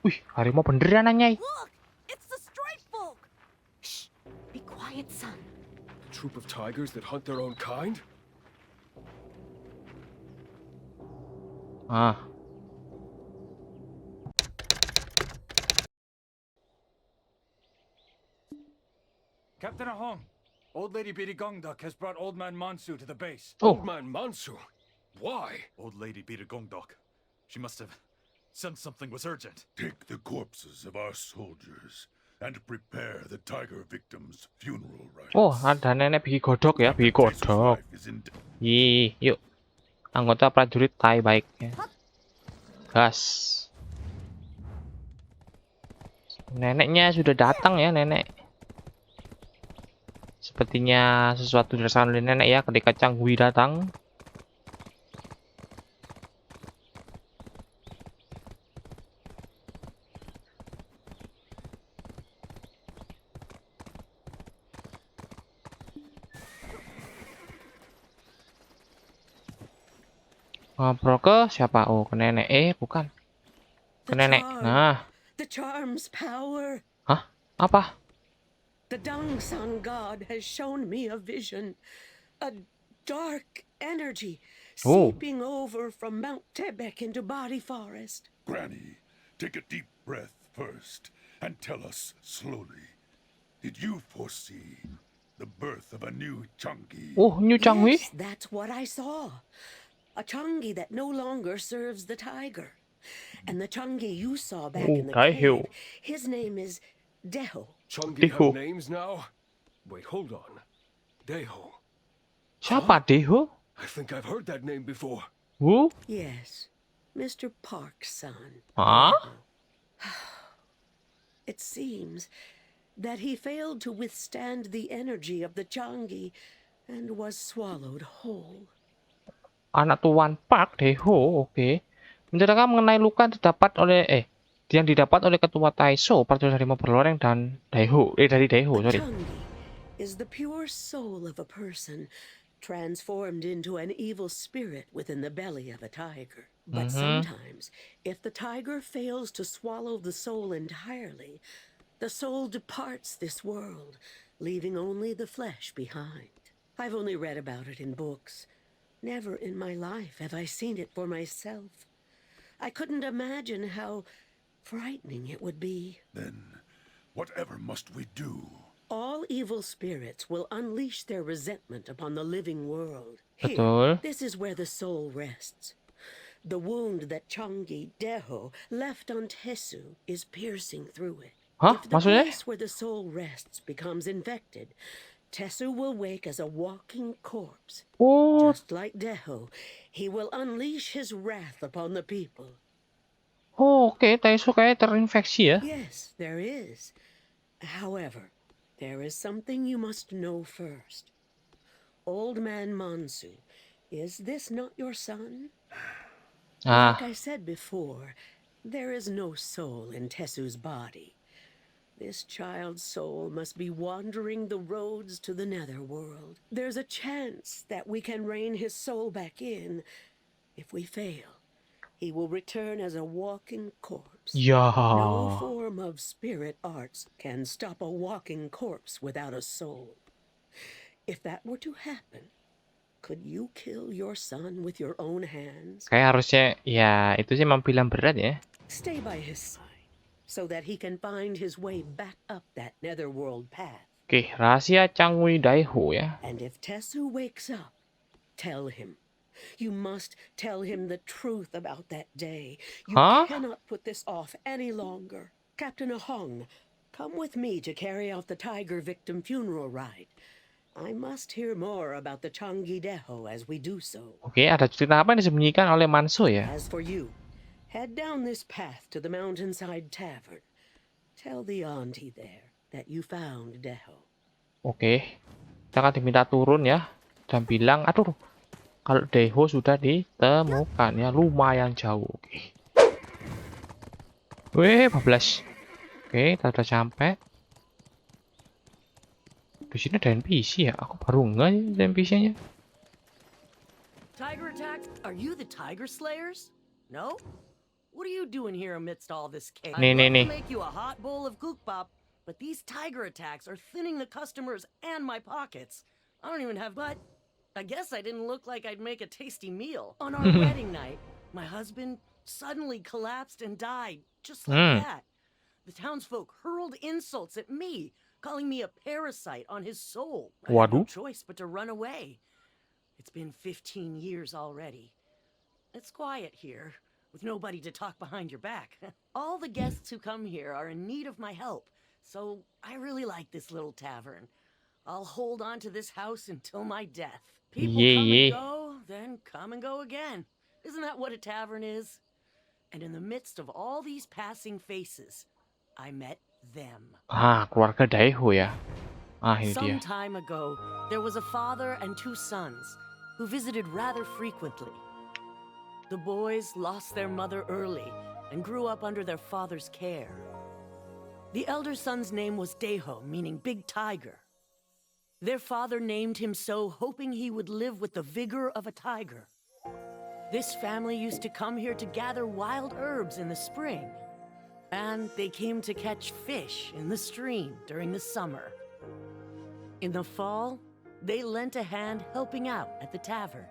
Wih, harimau beneran nanya. Look, it's the strike folk. Shh, be quiet, son. A troop of tigers that hunt their own kind? Ah, Captain Ahong, Old Lady Biddy Gongduk has brought Old Man Mansu to the base. Old oh, Man Mansu? Why? Old Lady Biddy Gongduk. She must have sensed something was urgent. Take the corpses of our soldiers and prepare the tiger victims' funeral rites. oh, ada nenek bikin godok ya, bikin Tesa's godok. life is in Yuk, anggota prajurit Thai baik ya. Gas. Neneknya sudah datang ya, nenek. Sepertinya sesuatu dirasakan oleh nenek ya ketika Changhui datang. Ngobrol ke siapa? Oh, ke nenek. Bukan. Ke nenek. Nah. The charm's power. Hah? Apa? The Dong Sun God has shown me a vision. A dark energy Oh. seeping over from Mount Tebek into Body Forest. Granny, take a deep breath first and tell us slowly. Did you foresee the birth of a new Changhui? Oh, New Changhui? Yes, that's what I saw. A Changhui that no longer serves the tiger. And the Changhui you saw back in the Daheo. cave, his name is Daeho. Changhui Daheo. have names now? Wait, hold on. Daeho. Siapa Daheo? I think I've heard that name before. Who? Yes, Mr. Park's son. Huh? It seems that he failed to withstand the energy of the Changhui and was swallowed whole. Anak Tuan Park Daheo. Oke. Menceritakan mengenai luka yang didapat oleh ketua Taiso, prajurit harimau berloreng dan Daheo. Dari Daheo, A sorry. Changhui is the pure soul of a person transformed into an evil spirit within the belly of a tiger. But sometimes, if the tiger fails to swallow the soul entirely, the soul departs this world, leaving only the flesh behind. I've only read about it in books. Never in my life have I seen it for myself. I couldn't imagine how frightening it would be. Then, whatever must we do? All evil spirits will unleash their resentment upon the living world. Betul. Here, this is where the soul rests. The wound that Changhui Daeho left on Tesu is piercing through it. Hah? If the Maksudnya? place where the soul rests becomes infected, Tesu will wake as a walking corpse. Oh, Just like Daeho, he will unleash his wrath upon the people. oke. Taiso kayak terinfeksi ya. Yes, there is. However, there is something you must know first. Old Man Mansu, is this not your son? Like I said before, there is no soul in Tesu's body. This child's soul must be wandering the roads to the netherworld. There's a chance that we can rein his soul back in. If we fail, he will return as a walking corpse. Ya. No form of spirit arts can stop a walking corpse without a soul. If that were to happen, could you kill your son with your own hands? Kayak harusnya ya itu sih memang pilihan berat ya. Stay by his side so that he can find his way back up that netherworld path. Oke, rahasia Changhui Daeho ya. And if Tesu wakes up, tell him. You must tell him the truth about that day. You Huh? cannot put this off any longer. Captain Ahong, come with me to carry out the tiger victim funeral rite. I must hear more about the Changhui Daeho as we do so. Oke, ada cerita apa yang disembunyikan oleh Manso ya? As for you, head down this path to the mountainside tavern. Tell the auntie there that you found Daeho. Oke. Kita akan diminta turun ya. Dan bilang, aduh, kalau Daeho sudah ditemukan ya, lumayan jauh. Oke. Wih, 14. Oke, kita udah sampai. Di sini ada NPC ya. Aku baru nggak nih ada NPC-nya. Tiger attacks? Are you the tiger slayers? No? what are you doing here amidst all this chaos? Nih, I'd nih, love nih. to make you a hot bowl of gookbap, but these tiger attacks are thinning the customers and my pockets. I don't even have, but I guess I didn't look like I'd make a tasty meal. On our wedding night, my husband suddenly collapsed and died, just like that. The townsfolk hurled insults at me, calling me a parasite on his soul. I had no Waduh. choice but to run away. It's been 15 years already. It's quiet here, with nobody to talk behind your back. All the guests who come here are in need of my help, so I really like this little tavern. I'll hold on to this house until my death. People Yeah, come yeah. and go, then come and go again. Isn't that what a tavern is? And in the midst of all these passing faces, I met them. Keluarga Daeho ya. Ini dia. Some time ago, there was a father and 2 sons who visited rather frequently. The boys lost their mother early and grew up under their father's care. The elder son's name was Daheo, meaning big tiger. Their father named him so, hoping he would live with the vigor of a tiger. This family used to come here to gather wild herbs in the spring, and they came to catch fish in the stream during the summer. In the fall, they lent a hand helping out at the tavern.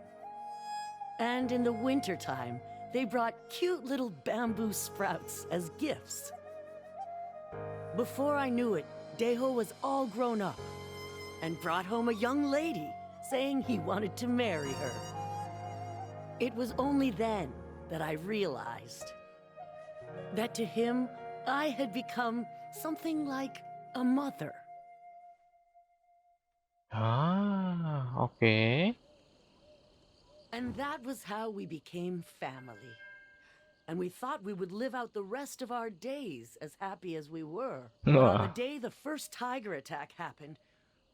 And in the wintertime, they brought cute little bamboo sprouts as gifts. Before I knew it, Daheo was all grown up and brought home a young lady, saying he wanted to marry her. It was only then that I realized that to him, I had become something like a mother. Oke. And that was how we became family. And we thought we would live out the rest of our days as happy as we were. But on the day the first tiger attack happened,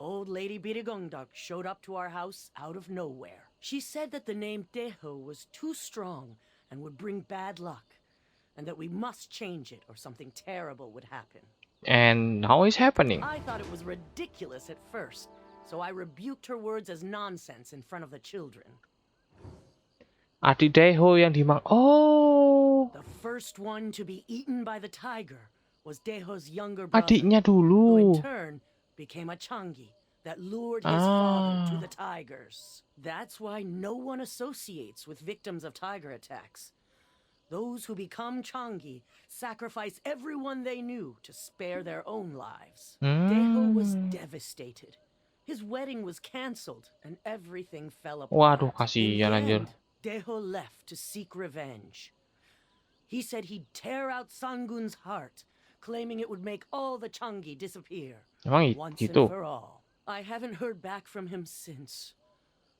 old lady Birigongdok showed up to our house out of nowhere. She said that the name Daheo was too strong and would bring bad luck, and that we must change it or something terrible would happen. And now it's happening. I thought it was ridiculous at first, so I rebuked her words as nonsense in front of the children. Adik Daeho yang Oh, The first one to be eaten by the tiger was Daeho's younger brother, adiknya who dulu. in turn became a Changi that lured his father to the tigers. That's why no one associates with victims of tiger attacks. Those who become Changi sacrifice everyone they knew to spare their own lives. Daheo was devastated. His wedding was cancelled and everything fell apart. Waduh, In kasihan the anjir. end, Daheo left to seek revenge. He said he'd tear out Sangun's heart, claiming it would make all the Changi disappear. Emang Once gitu? and for all. I haven't heard back from him since.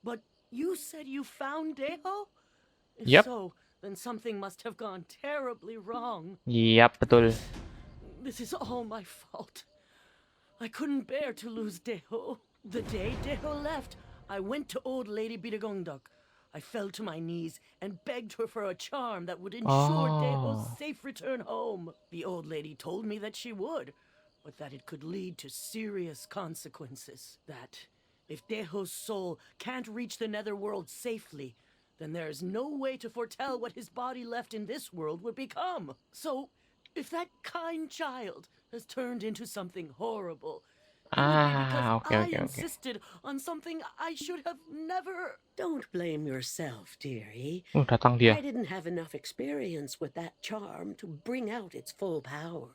But you said you found Daheo? If Yep. so, then something must have gone terribly wrong. Yap, betul. This is all my fault. I couldn't bear to lose Daheo. The day Daheo left, I went to old lady Birigongdok. I fell to my knees and begged her for a charm that would ensure Daeho's safe return home. The old lady told me that she would, but that it could lead to serious consequences. That if Daeho's soul can't reach the netherworld safely, then there is no way to foretell what his body left in this world would become. So, if that kind child has turned into something horrible, it would be because Okay. I insisted on something I should have never... Don't blame yourself, dearie. Datang dia. I didn't have enough experience with that charm to bring out its full power.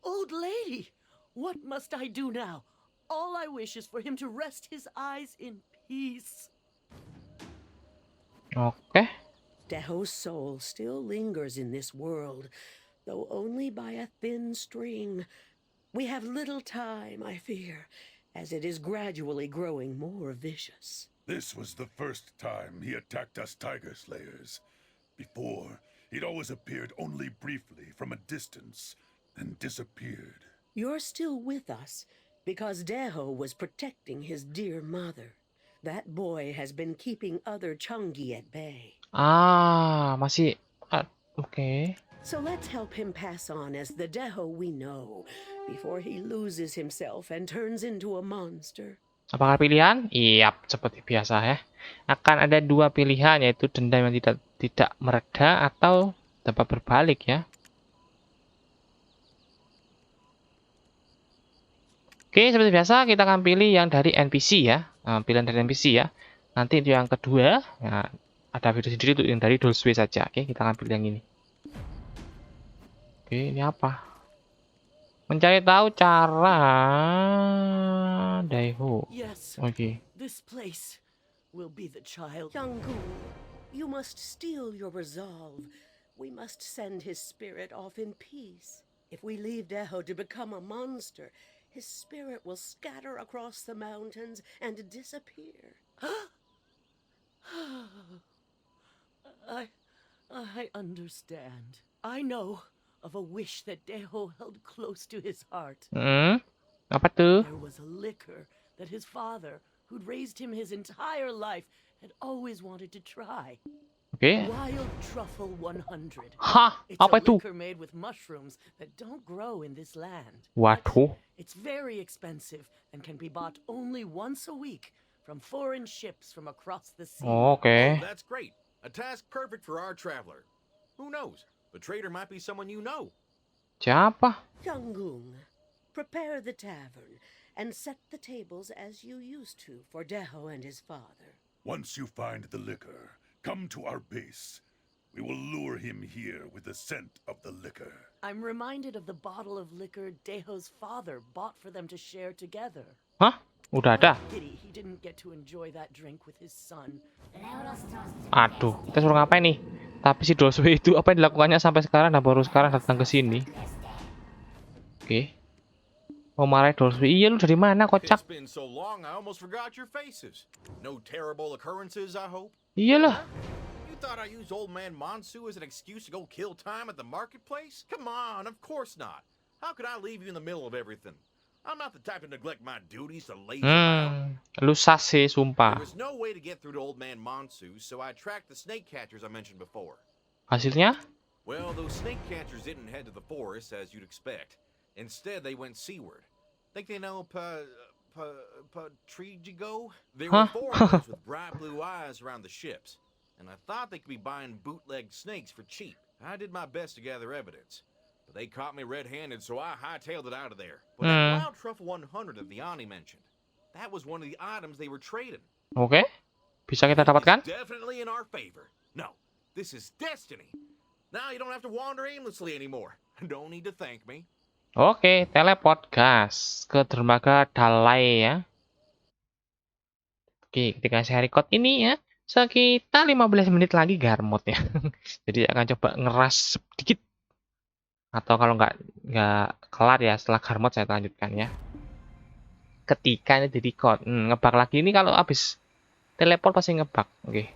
Old lady, what must I do now? All I wish is for him to rest his eyes in peace. Oke. Daeho's soul still lingers in this world, though only by a thin string. We have little time, I fear, as it is gradually growing more vicious. This was the first time he attacked us tiger slayers. Before, he'd always appeared only briefly from a distance and disappeared. You're still with us because Daheo was protecting his dear mother. That boy has been keeping other Changi at bay. Masih. Oke. So let's help him pass on as the Daheo we know before he loses himself and turns into a monster. Apakah pilihan? Iya, seperti biasa ya. Akan ada dua pilihan, yaitu dendam yang tidak mereda atau dapat berbalik ya. Oke, seperti biasa kita akan pilih yang dari NPC ya. Pilihan dari NPC ya. Nanti itu yang kedua, nah, ada video sendiri untuk yang dari Dolsway saja. Oke, kita akan pilih yang ini. Oke, ini apa? Mencari tahu cara Daeho. Yes, Oke. this place will be the child. Changhui, you must steel your resolve. We must send his spirit off in peace. If we leave Daheo to become a monster, his spirit will scatter across the mountains and disappear. I understand. I know of a wish that Daheo held close to his heart. Apa tuh? There was a liquor that his father, who'd raised him his entire life, had always wanted to try. Oke. Wild Truffle 100. Hah, It's apa a itu? liquor made with mushrooms that don't grow in this land. Waduh. It's very expensive and can be bought only once a week from foreign ships from across the sea. Oke. Oh, that's great. A task perfect for our traveler. Who knows? The trader might be someone you know. Siapa? Changgung, prepare the tavern and set the tables as you used to for Daheo and his father. Once you find the liquor, come to our base. We will lure him here with the scent of the liquor. I'm reminded of the bottle of liquor Daeho's father bought for them to share together. Hah? Udah ada? Pity he didn't get to enjoy that drink with his son. Aduh, kita suruh ngapain nih? Tapi si Dolsway itu apa yang dilakukannya sampai sekarang dan baru sekarang datang ke sini? Oke. Mau marahin Dolsway. Iya, lu dari mana, kocak? It's been so long, I almost forgot your faces. No terrible occurrences, I hope? Iyalah. You thought I used old man Monsu as an excuse to go kill time at the marketplace? Come on, of course not. How could I leave you in the middle of everything? I'm not the type to neglect my duties to lazy around. Lu sase, There sumpah. was no way to get through to old man Monsu, so I tracked the snake catchers I mentioned before. Hasilnya? Well, those snake catchers didn't head to the forest as you'd expect. Instead, they went seaward. Think they know Patrigo? They were Huh? foreigners with bright blue eyes around the ships, and I thought they could be buying bootleg snakes for cheap. I did my best to gather evidence, but they caught me red-handed, so I hightailed it out of there. But that wild truffle 100 that the Ani mentioned, that was one of the items they were trading. Oke. Bisa kita dapatkan? It's definitely in our favor. No, this is destiny. Now you don't have to wander aimlessly anymore. Don't need to thank me. Oke, teleport gas ke dermaga Dalai ya. Oke, ketika saya record ini ya, sekitar 15 menit lagi garmot ya. Jadi akan coba ngeras sedikit. Atau kalau nggak kelar ya, setelah garmot saya lanjutkan ya. Ketika ini di record, ngebug lagi ini kalau habis teleport pasti ngebug. Oke.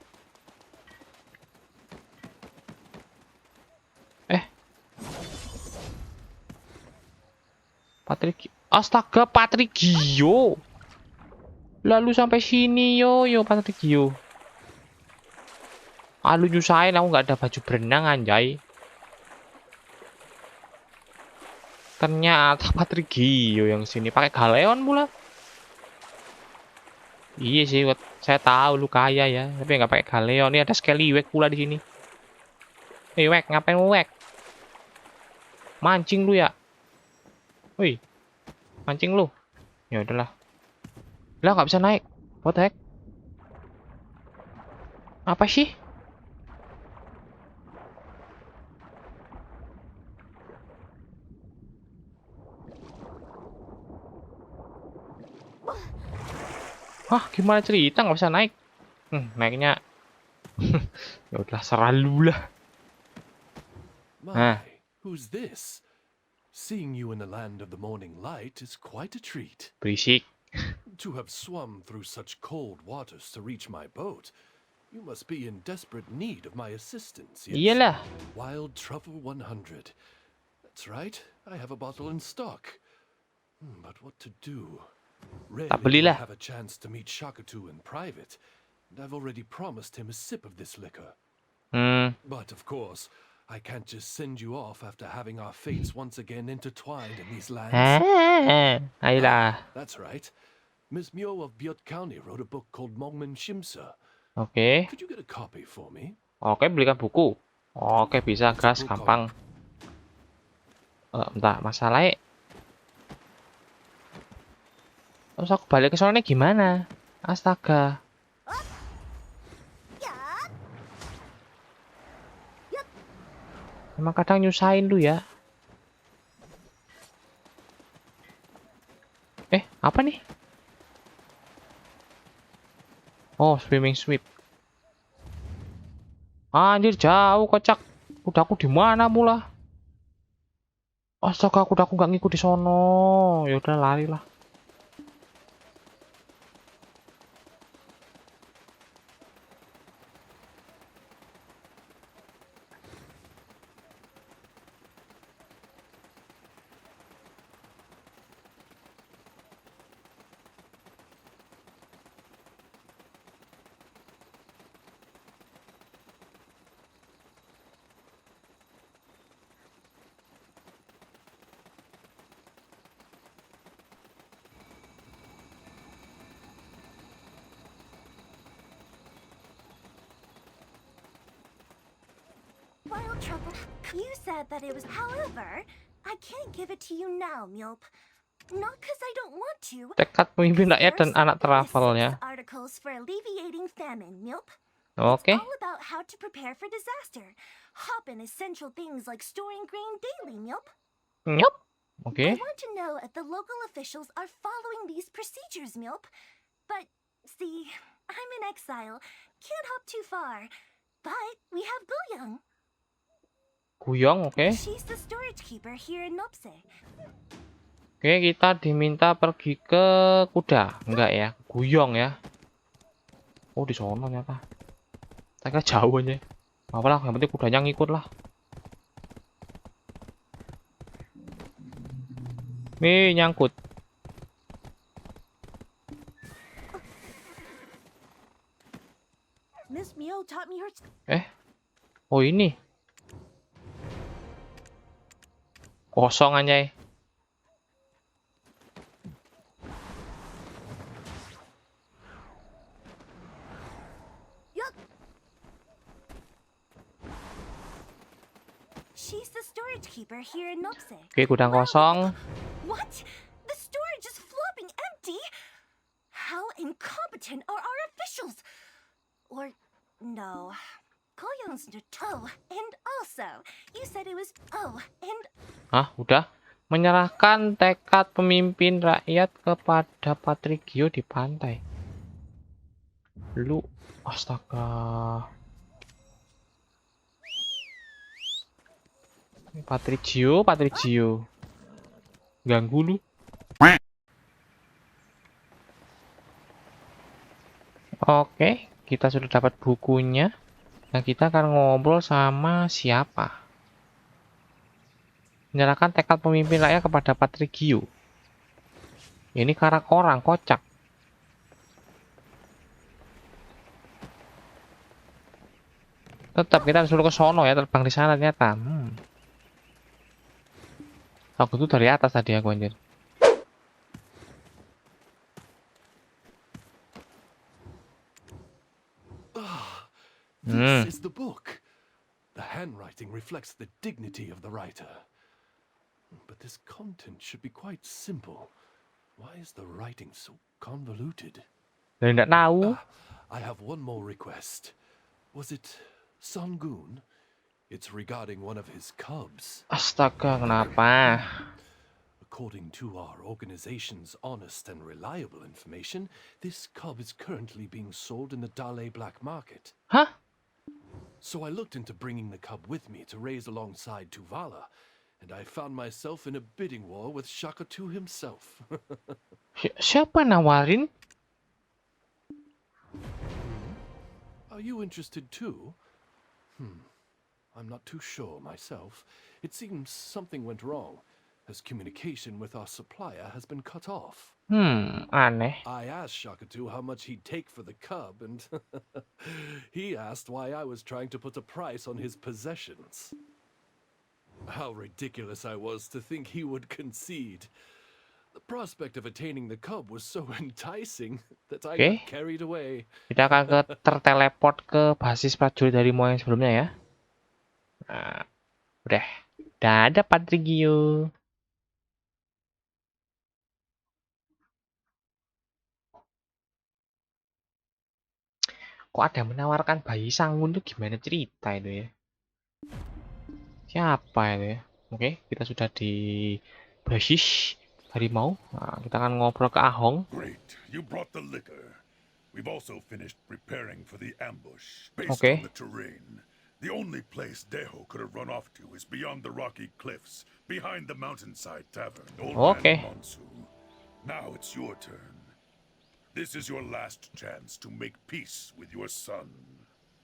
Astaga, Patrigio. Lalu sampai sini yo Patrigio. Lu nyusahin, aku nggak ada baju berenang anjay. Ternyata Patrigio yang sini pakai galeon pula. Iya sih, saya tahu lu kaya ya, tapi nggak pakai galeon. Ini ada Skellywag pula di sini. Wek, ngapain wek? Mancing lu ya? Wih, mancing lu. Ya udahlah. Lah nggak bisa naik. What the heck? Apa sih? Hah, gimana cerita nggak bisa naik? Naiknya. Ya udahlah, serah lu lah. My, who's this? Seeing you in the land of the morning light is quite a treat. Berisik. To have swum through such cold waters to reach my boat, you must be in desperate need of my assistance. Yes? Iyalah. Wild Truffle 100. That's right, I have a bottle in stock. But what to do? Rarely do I belilah. have a chance to meet Shakatu in private, and I've already promised him a sip of this liquor. But of course, I can't just send you off after having our fates once again intertwined in these lands. Ayolah. That's right. Miss Myo of Biot County wrote a book called Mongmen Shimsa. Oke. Could you get a copy for me? Oke, belikan buku. Oke, bisa gas, gampang. Bentar, masalahnya. Terus aku balik ke sononya gimana? Astaga. Emang kadang nyusahin lu ya. Apa nih? Oh, swimming sweep. Anjir, jauh kocak. Kudaku di mana mula? Astaga, kudaku nggak ngikut di sono. Ya udah lari lah. Wild trouble. You said that it was. However, I can't give it to you now, Mjolp. Not because I don't want to. Tekad pemimpin rakyat dan anak travelnya. Articles for alleviating famine, Mjolp. Oke. It's all about how to prepare for disaster. Hop in essential things like storing grain daily, Mjolp. Nyop. Oke. I want to know if the local officials are following these procedures, Mjolp. But, see, I'm in exile. Can't hop too far. But we have Buyang. Guyong, oke. She's the storage keeper here in Nopse. Oke, kita diminta pergi ke kuda. Enggak ya, Guyong ya. Oh, di sono ternyata. Saya kira jauh aja. Apalah, yang penting kudanya ngikut lah. Nih, nyangkut. Miss Mio taught me her. Oh ini. Kosong anjay. Yup. She's the storage keeper here in Nopse. Oke, gudang kosong. What? The storage is flopping empty? How incompetent are our officials? Or no. Koyong's toe. And also, you said it was and Hah, udah. Menyerahkan tekad pemimpin rakyat kepada Patrigio di pantai. Lu, astaga. Patrigio. Ganggu lu. Oke, kita sudah dapat bukunya. Nah, kita akan ngobrol sama siapa? Menyerahkan tekad pemimpin rakyat kepada Patrigio. Ini karak orang, kocak. Tetap kita harus dulu ke sono ya, terbang di sana ternyata. Aku tuh dari atas tadi aku anjir. This is the book. The handwriting reflects the dignity of the writer. But this content should be quite simple. Why is the writing so convoluted? Dari nggak tahu. I have one more request. Was it Songun? It's regarding one of his cubs. Astaga, kenapa? According to our organization's honest and reliable information, this cub is currently being sold in the Dale black market. Hah? So I looked into bringing the cub with me to raise alongside Tuvala, and I found myself in a bidding war with Shaka 2 himself. Siapa nawarin? Are you interested too? I'm not too sure myself. It seems something went wrong, as communication with our supplier has been cut off. Aneh. I asked Shaka 2 how much he'd take for the cub, and he asked why I was trying to put a price on his possessions. How ridiculous I was to think he would concede. The prospect of attaining the cub was so enticing that I Oke. got carried away. Kita akan terteleport ke basis prajurit dari yang sebelumnya ya. Nah, udah. Dadah Patrigio. Kok ada yang menawarkan bayi sangun tuh gimana cerita itu ya? Siapa itu ya? Oke, kita sudah di basis harimau. Nah, kita akan ngobrol ke Ahong. Great, you brought the liquor. We've also finished preparing for the ambush. Based Okay. on the terrain, the only place Daheo could have run off to is beyond the rocky cliffs, behind the mountainside tavern. Old Okay. Man Monsu. Now it's your turn. This is your last chance to make peace with your son.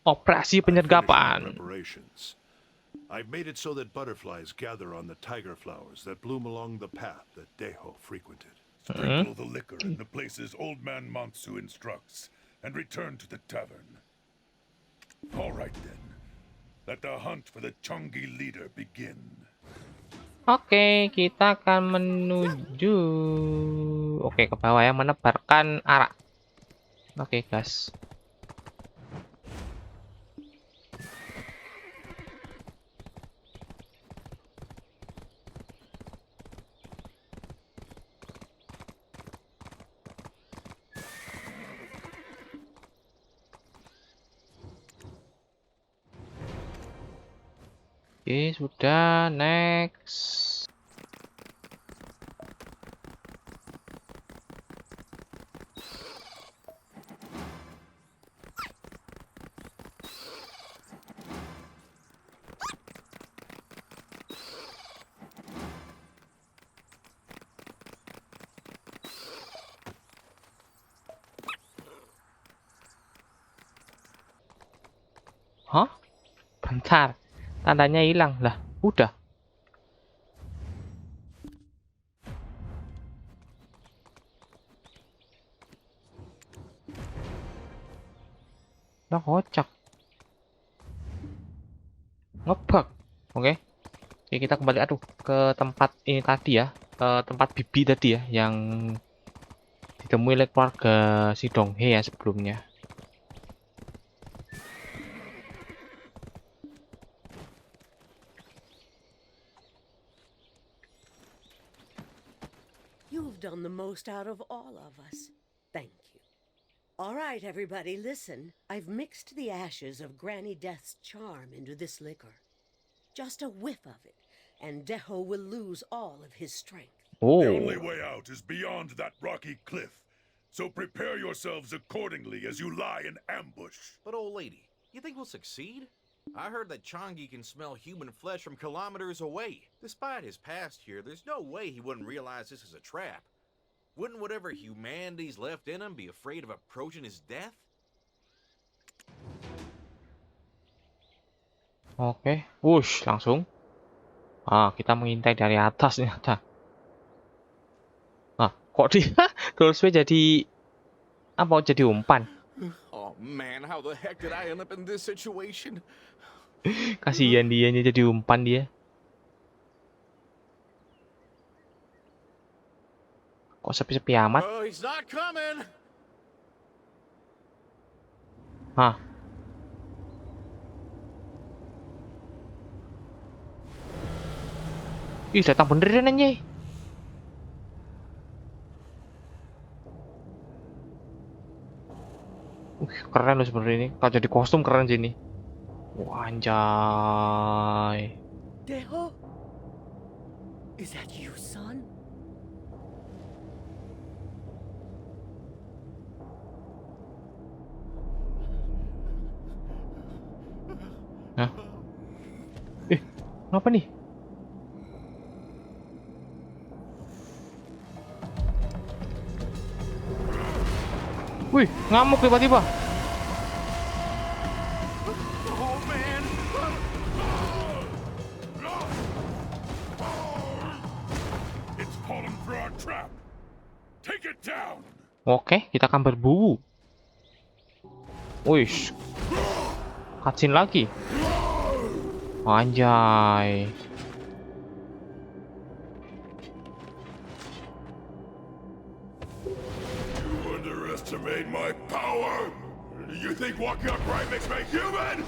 Operasi Penyergapan. Preparations. I've made it so that butterflies gather on the tiger flowers that bloom along the path that Daeho frequented. Sprinkle the liquor in the places Old Man Monsu instructs, and return to the tavern. All right then. Let the hunt for the Changhui leader begin. Oke, kita akan menuju ke bawah ya, menebarkan arah. Oke, guys. Oke, sudah. Next. Hah? Bentar. Tandanya hilang lah. Udah. Nah, kocak. Ngebug. Oke. Oke, kita kembali ke tempat ini tadi ya. Tempat bibi tadi ya yang ditemui oleh keluarga si Donghae ya sebelumnya. You've done the most out of all of us. Thank you. All right, everybody, listen. I've mixed the ashes of Granny Death's charm into this liquor. Just a whiff of it, and Daheo will lose all of his strength. Oh. The only way out is beyond that rocky cliff. So prepare yourselves accordingly as you lie in ambush. But old lady, you think we'll succeed? I heard that Changhui can smell human flesh from kilometers away. Despite his past here, there's no way he wouldn't realize this is a trap. Wouldn't whatever humanity's left in him be afraid of approaching his death? Oke, wush, langsung. Kita mengintai dari atas ternyata. Kok dia Dorsway jadi apa? Jadi umpan. Oh man, how the heck did I end up in this situation? Kasihan dianya jadi umpan dia. Kok sepi-sepi amat? Oh, he's not coming. Hah. Ih, datang beneran anjay. Keren loh sebenarnya ini. Kalau jadi kostum keren sih ini. Wah, anjay. Daheo? Is that you, son? Hah? Kenapa nih? Wih, ngamuk tiba-tiba. Oh man. It's fallen for our trap. Take it down. Oke, kita akan berburu. Wih, cutscene lagi. Anjay. underestimate my power. You think walking upright makes me human?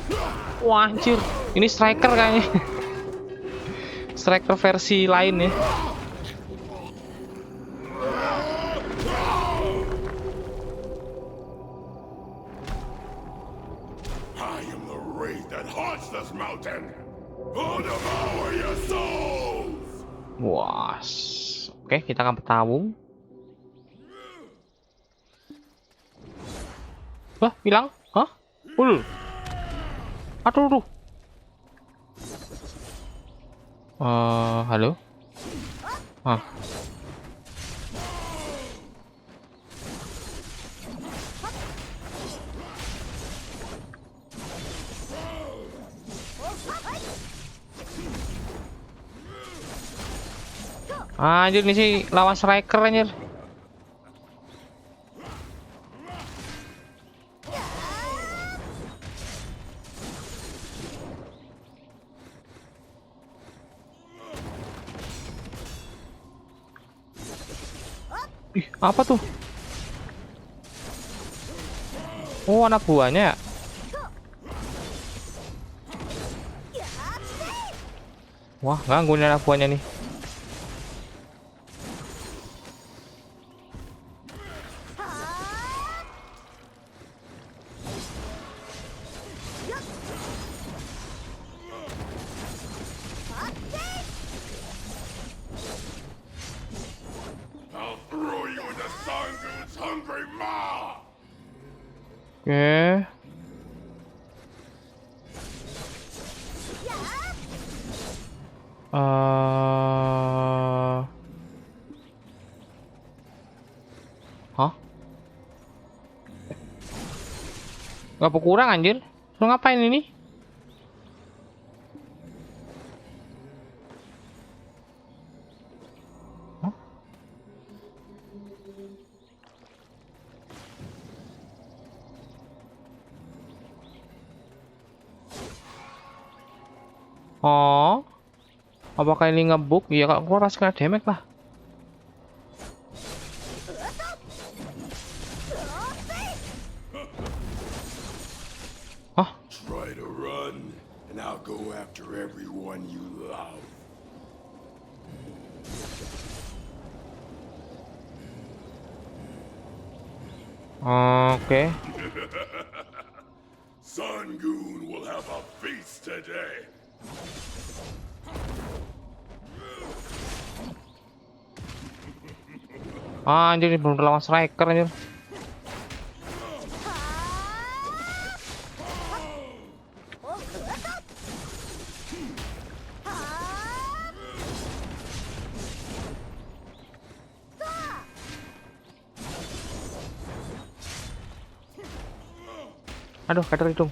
Wah, anjir. Ini striker kayaknya. Striker versi lain ya. I am the wraith that haunts this mountain. I'll devour your souls. Wah. Oke, kita akan bertarung. Wah, hilang? Hah? Aduh. Halo? Hah? Anjir, ini sih lawan striker anjir. Ih, apa tuh? Oh, anak buahnya ya? Wah, ganggu nih anak buahnya nih. I'll throw you into Sangu's hungry maw. Oke. Hah? Nggak kurang anjir. Lu ngapain ini? Hah? Oh, apakah ini ngebug? Iya, kok gua rasa kena damage lah. Hah? Try to run, and I'll go after everyone you love. Oke. Sangun will have a feast today. Anjir, ini belum lawan striker anjir. Aduh, kader hidung.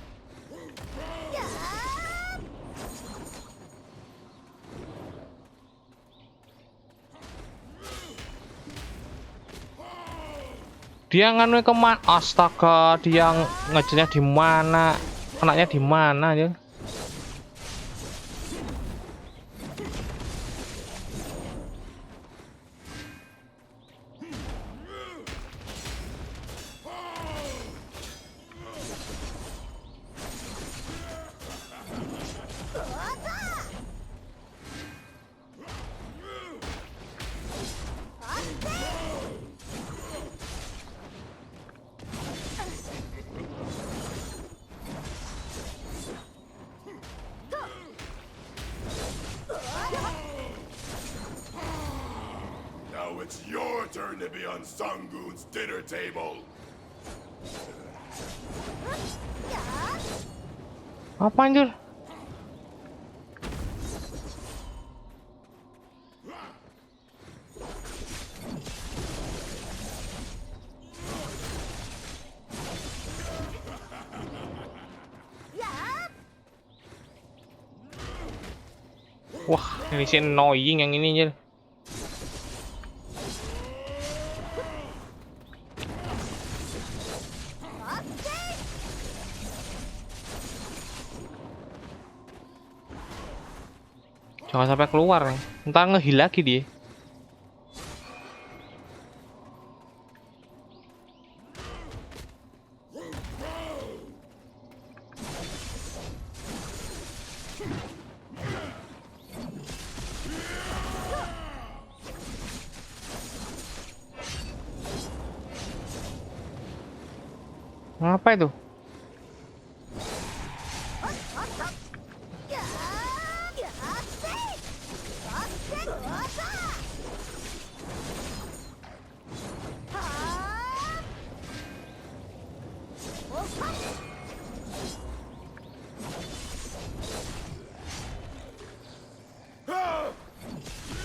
Dia nganu kemana? Astaga, dia ngejarnya di mana? Kenanya di mana aja? Now it's your turn to be on Sangun's dinner table. Apa anjir? Wah, ini sih annoying yang ini anjir. Jangan sampai keluar nih. Ntar ngehil lagi dia. Apa itu?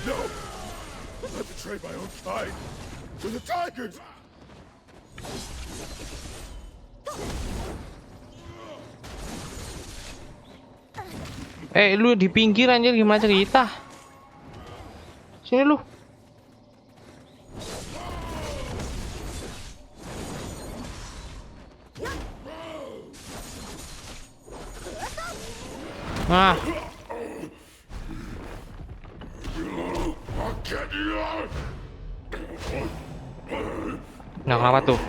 No! I betrayed my own kind to the tigers! Lu di pinggir anjir, gimana cerita? Sini lu. Nah. Nah, kenapa tuh?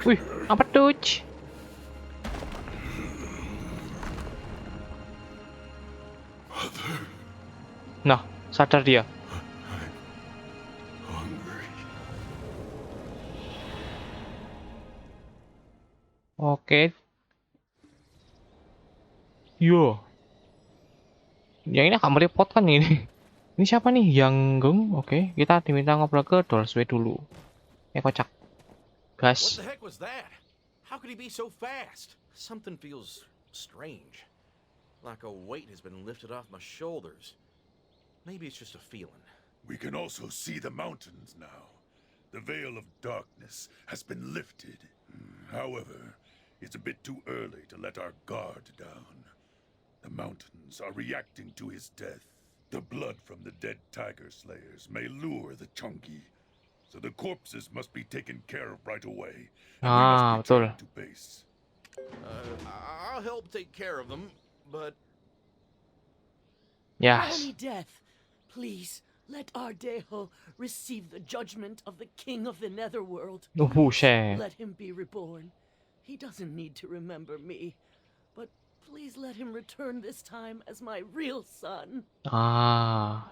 Wih, apa tuh? Nah, sadar dia. Oke. Yo. Yang ini agak merepotkan ini. Ini siapa nih? Yang Geng? Oke, kita diminta ngobrol ke Dolsway dulu. Kocak. What Gas. the heck was that? How could he be so fast? Something feels strange. Like a weight has been lifted off my shoulders. Maybe it's just a feeling. We can also see the mountains now. The veil of darkness has been lifted. However, it's a bit too early to let our guard down. The mountains are reacting to his death. The blood from the dead tiger slayers may lure the Changhui, so the corpses must be taken care of right away. And we must betul. return to base. I'll help take care of them, but Yes. Brownie death, please let our Daheo receive the judgment of the king of the netherworld. Buset. Let him be reborn. He doesn't need to remember me, but please let him return this time as my real son.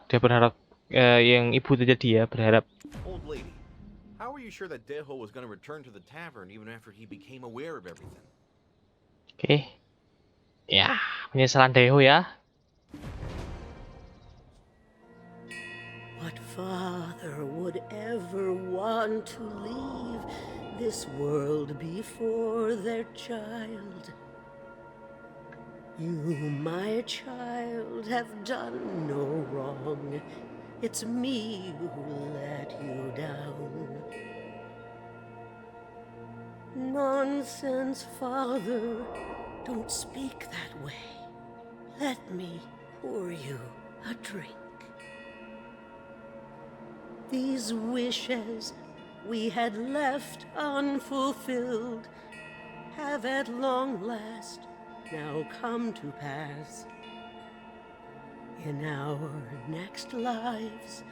Dia berharap yang ibu itu jadi ya, berharap. old lady, how are you sure that Daheo was going to return to the tavern even after he became aware of everything? Oke. Ya, penyesalan Daheo ya. What father would ever want to leave this world before their child? You, my child, have done no wrong. It's me who let you down. Nonsense, father. Don't speak that way. Let me pour you a drink. These wishes we had left unfulfilled have at long last now come to pass. In our next lives,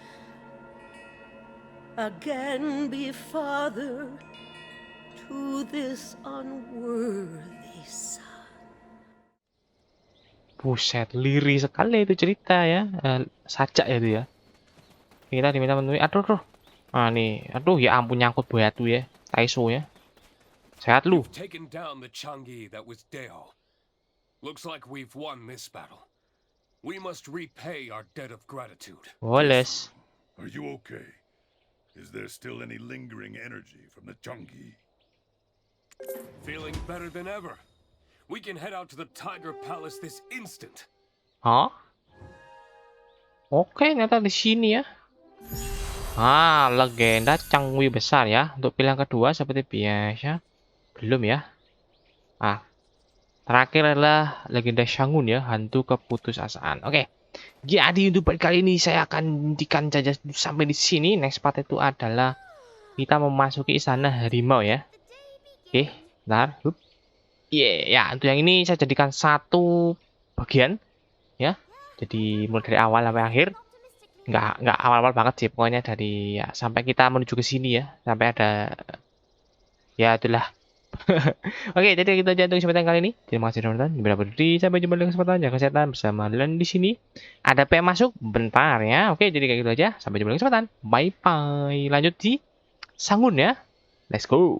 again be father to this unworthy son. Buset, lirih sekali itu cerita ya. Sajak ya itu ya. Kita diminta menemui. Aduh. Nih. Aduh, ya ampun, nyangkut batu ya. Taiso ya. Sehat lu. You've taken down the Changhui that was Daheo. Looks like we've won this battle. We must repay our debt of gratitude. Woles. Are you okay? Is there still any lingering energy from the Changhui? Feeling better than ever. We can head out to the Tiger Palace this instant. Hah? Oke, ternyata di sini ya. Legenda Changhui besar ya. Untuk pilihan kedua seperti biasa. Belum ya. Terakhir adalah legenda Shangun ya, hantu keputusasaan. Oke. Jadi untuk part kali ini saya akan hentikan saja sampai di sini. Next part itu adalah kita memasuki istana harimau ya. Oke, bentar. Ya, untuk yang ini saya jadikan satu bagian ya. Jadi mulai dari awal sampai akhir. nggak awal-awal banget sih, pokoknya dari ya sampai kita menuju ke sini ya, sampai ada ya itulah. Oke, jadi kita aja untuk kesempatan kali ini. Terima kasih sudah nonton. Berapa diri, sampai jumpa di kesempatan jaga kesehatan bersama Dan di sini. Ada PM masuk bentar ya. Oke, jadi kayak gitu aja. Sampai jumpa di kesempatan. Bye bye. Lanjut di Sangun ya. Let's go.